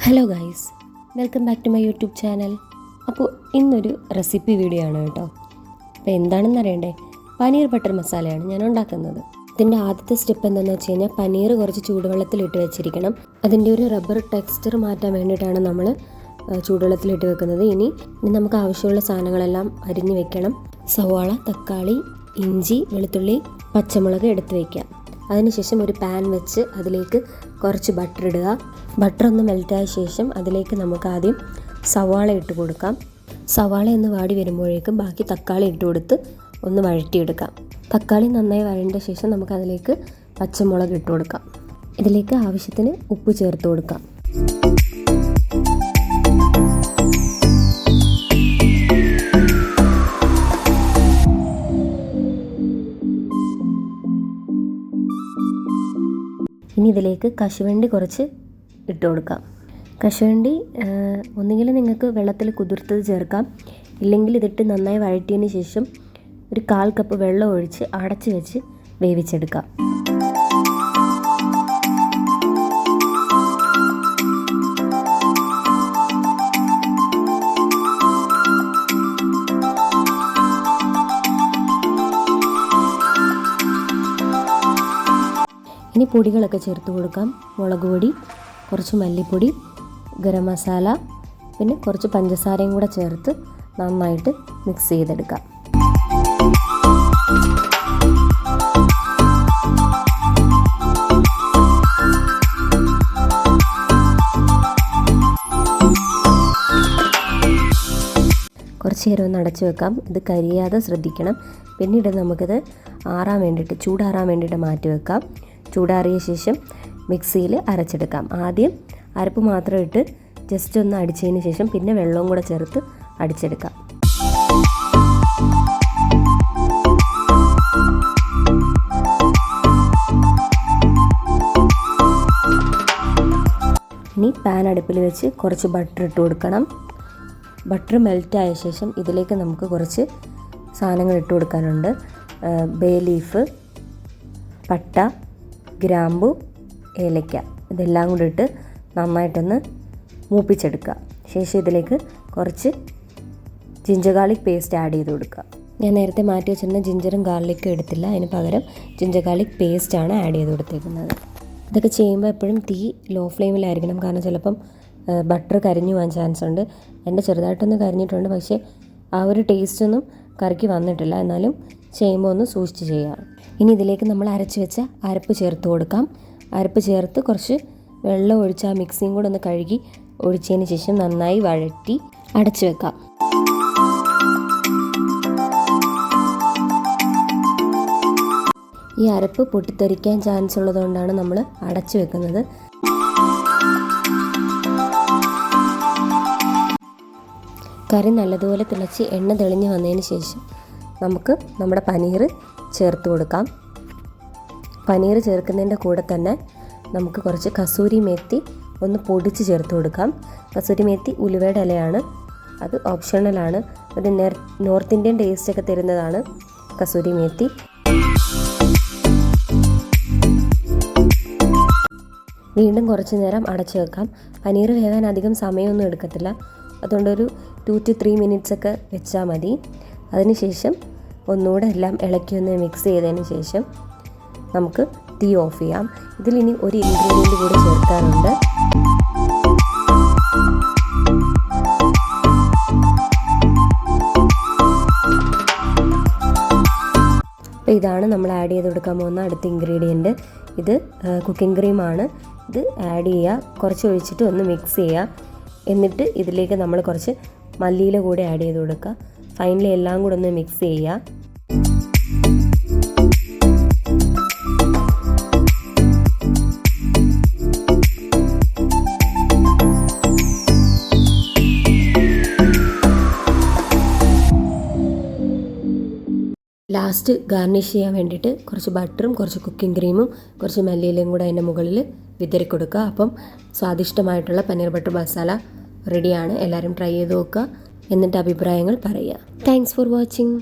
Hello guys, welcome back to my YouTube channel. അപ്പോൾ ഇന്നൊരു recipe video ആണ് കേട്ടോ. അപ്പോൾ എന്താണെന്ന് അറിയണ്ടേ, പനീർ ബട്ടർ മസാലയാണ് ഞാൻ ഉണ്ടാക്കുന്നത്. ഇതിൻ്റെ ആദ്യത്തെ സ്റ്റെപ്പ് എന്താണെന്ന് വെച്ച് കഴിഞ്ഞാൽ പനീർ കുറച്ച് ചൂടുവെള്ളത്തിലിട്ട് വെച്ചിരിക്കണം. അതിൻ്റെ ഒരു റബ്ബർ ടെക്സ്ചർ മാറ്റാൻ വേണ്ടിയിട്ടാണ് നമ്മൾ ചൂടുവെള്ളത്തിലിട്ട് വെക്കുന്നത്. ഇനി നമുക്ക് ആവശ്യമുള്ള സാധനങ്ങളെല്ലാം അരിഞ്ഞ് വെക്കണം. സവാള, തക്കാളി, ഇഞ്ചി, വെളുത്തുള്ളി, പച്ചമുളക് എടുത്ത് വയ്ക്കാം. അതിനുശേഷം ഒരു പാൻ വെച്ച് അതിലേക്ക് കുറച്ച് ബട്ടർ ഇടുക. ബട്ടർ ഒന്ന് മെൽറ്റായ ശേഷം അതിലേക്ക് നമുക്ക് ആദ്യം സവാള ഇട്ട് കൊടുക്കാം. സവാള ഒന്ന് വാടി വരുമ്പോഴേക്കും ബാക്കി തക്കാളി ഇട്ട് കൊടുത്ത് ഒന്ന് വഴറ്റിയെടുക്കാം. തക്കാളി നന്നായി വഴണ്ട ശേഷം നമുക്കതിലേക്ക് പച്ചമുളക് ഇട്ട് കൊടുക്കാം. ഇതിലേക്ക് ആവശ്യത്തിന് ഉപ്പ് ചേർത്ത് കൊടുക്കാം. ഇനി ഇതിലേക്ക് കശുവണ്ടി കുറച്ച് ഇട്ട് കൊടുക്കാം. കശുവണ്ടി ഒന്നുകിൽ നിങ്ങൾക്ക് വെള്ളത്തിൽ കുതിർത്തത് ചേർക്കാം, ഇല്ലെങ്കിൽ ഇതിട്ട് നന്നായി വഴറ്റിയതിന് ശേഷം ഒരു 1/4 കപ്പ് വെള്ളം ഒഴിച്ച് അടച്ച് വെച്ച് വേവിച്ചെടുക്കാം. ഇനി പൊടികളൊക്കെ ചേർത്ത് കൊടുക്കാം. മുളക് പൊടി, കുറച്ച് മല്ലിപ്പൊടി, ഗരം മസാല, പിന്നെ കുറച്ച് പഞ്ചസാരയും കൂടെ ചേർത്ത് നന്നായിട്ട് മിക്സ് ചെയ്തെടുക്കാം. കുറച്ച് നേരം ഒന്ന് അടച്ചു വെക്കാം. ഇത് കരിയാതെ ശ്രദ്ധിക്കണം. പിന്നീട് നമുക്കിത് ചൂടാറാൻ വേണ്ടിയിട്ട് മാറ്റി വെക്കാം. ചൂടാറിയ ശേഷം മിക്സിയിൽ അരച്ചെടുക്കാം. ആദ്യം അരപ്പ് മാത്രം ഇട്ട് ജസ്റ്റ് ഒന്ന് അടിച്ചതിന് ശേഷം പിന്നെ വെള്ളവും കൂടെ ചേർത്ത് അടിച്ചെടുക്കാം. ഇനി പാൻ അടുപ്പിൽ വെച്ച് കുറച്ച് ബട്ടർ ഇട്ട് കൊടുക്കണം. ബട്ടർ മെൽറ്റായ ശേഷം ഇതിലേക്ക് നമുക്ക് കുറച്ച് സാധനങ്ങൾ ഇട്ട് കൊടുക്കാനുണ്ട്. ബേ ലീഫ്, പട്ട, ഗ്രാമ്പു, ഏലക്ക, ഇതെല്ലാം കൂടി ഇട്ട് നന്നായിട്ടൊന്ന് മൂപ്പിച്ചെടുക്കുക. ശേഷം ഇതിലേക്ക് കുറച്ച് ജിഞ്ചർ ഗാർലിക് പേസ്റ്റ് ആഡ് ചെയ്ത് കൊടുക്കുക. ഞാൻ നേരത്തെ മാറ്റി വെച്ചിരുന്ന ജിഞ്ചറും ഗാർലിക്കും എടുത്തില്ല, അതിന് പകരം ജിഞ്ചർ ഗാർലിക് പേസ്റ്റാണ് ആഡ് ചെയ്ത് കൊടുത്തേക്കുന്നത്. ഇതൊക്കെ ചെയ്യുമ്പോൾ എപ്പോഴും തീ ലോ ഫ്ലെയിമിലായിരിക്കണം, കാരണം ചിലപ്പം ബട്ടർ കരിഞ്ഞു പോകാൻ ചാൻസ് ഉണ്ട്. എൻ്റെ ചെറുതായിട്ടൊന്ന് കരിഞ്ഞിട്ടുണ്ട്, പക്ഷേ ആ ഒരു ടേസ്റ്റൊന്നും കറിക്ക് വന്നിട്ടില്ല. എന്നാലും ചെയ്യുമ്പോൾ ഒന്ന് സൂക്ഷിച്ച് ചെയ്യുക. ഇനി ഇതിലേക്ക് നമ്മൾ അരച്ച് വെച്ച അരപ്പ് ചേർത്ത് കൊടുക്കാം. അരപ്പ് ചേർത്ത് കുറച്ച് വെള്ളം ഒഴിച്ച് ആ മിക്സിയും കൂടെ ഒന്ന് കഴുകി ഒഴിച്ചതിന് ശേഷം നന്നായി വഴറ്റി അടച്ചു വെക്കാം. ഈ അരപ്പ് പൊട്ടിത്തെറിക്കാൻ ചാൻസ് ഉള്ളതുകൊണ്ടാണ് നമ്മൾ അടച്ചു വെക്കുന്നത്. കറി നല്ലതുപോലെ തിളച്ച് എണ്ണ തെളിഞ്ഞ് വന്നതിന് ശേഷം നമുക്ക് നമ്മുടെ പനീർ ചേർത്ത് കൊടുക്കാം. പനീർ ചേർക്കുന്നതിൻ്റെ കൂടെ തന്നെ നമുക്ക് കുറച്ച് കസൂരി മേത്തി ഒന്ന് പൊടിച്ച് ചേർത്ത് കൊടുക്കാം. കസൂരി മേത്തി ഉലുവയുടെ ഇലയാണ്, അത് ഓപ്ഷണലാണ്. ഒരു നോർത്ത് ഇന്ത്യൻ ടേസ്റ്റൊക്കെ തരുന്നതാണ് കസൂരി മേത്തി. വീണ്ടും കുറച്ച് നേരം അടച്ചു വെക്കാം. പനീർ വേകാൻ അധികം സമയമൊന്നും എടുക്കത്തില്ല, അതുകൊണ്ട് ഒരു 2 to 3 minutes ഒക്കെ വെച്ചാൽ മതി. അതിനുശേഷം ഒന്നുകൂടെ എല്ലാം ഇളക്കി ഒന്ന് മിക്സ് ചെയ്തതിന് ശേഷം നമുക്ക് തീ ഓഫ് ചെയ്യാം. ഇതിലിനി ഒരു ഇൻഗ്രീഡിയൻറ്റ് കൂടി ചേർക്കാനുണ്ട്. അപ്പോൾ ഇതാണ് നമ്മൾ ആഡ് ചെയ്ത് കൊടുക്കാൻ പോകുന്ന അടുത്ത ഇൻഗ്രീഡിയൻറ്റ്. ഇത് കുക്കിംഗ് ക്രീമാണ്. ഇത് ആഡ് ചെയ്യുക, കുറച്ച് ഒഴിച്ചിട്ട് ഒന്ന് മിക്സ് ചെയ്യുക. എന്നിട്ട് ഇതിലേക്ക് നമ്മൾ കുറച്ച് മല്ലിയില കൂടെ ആഡ് ചെയ്ത് കൊടുക്കുക. ഫൈനലി എല്ലാം കൂടെ ഒന്ന് മിക്സ് ചെയ്യുക. ലാസ്റ്റ് ഗാർണിഷ് ചെയ്യാൻ വേണ്ടിയിട്ട് കുറച്ച് ബട്ടറും കുറച്ച് കുക്കിംഗ് ക്രീമും കുറച്ച് മല്ലിയിലയും കൂടെ അതിൻ്റെ മുകളിൽ വിതറി കൊടുക്കുക. അപ്പം സ്വാദിഷ്ടമായിട്ടുള്ള പനീർ ബട്ടർ മസാല റെഡിയാണ്. എല്ലാവരും ട്രൈ ചെയ്ത് നോക്കുക, എന്നിട്ട് അഭിപ്രായങ്ങൾ പറയുക. Thanks for watching.